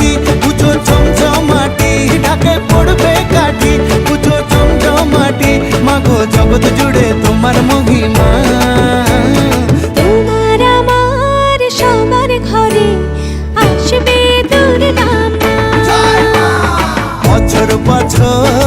পাখি বুঝো চমচমাটি, ঢাকে পড়বে কাঠি বুঝো চমচমাটি। মাগো জগৎ জুড়ে তোমার মহিমা, তোমার আমার সবার ঘরে আসবে দুর্গা মা। বছর বছর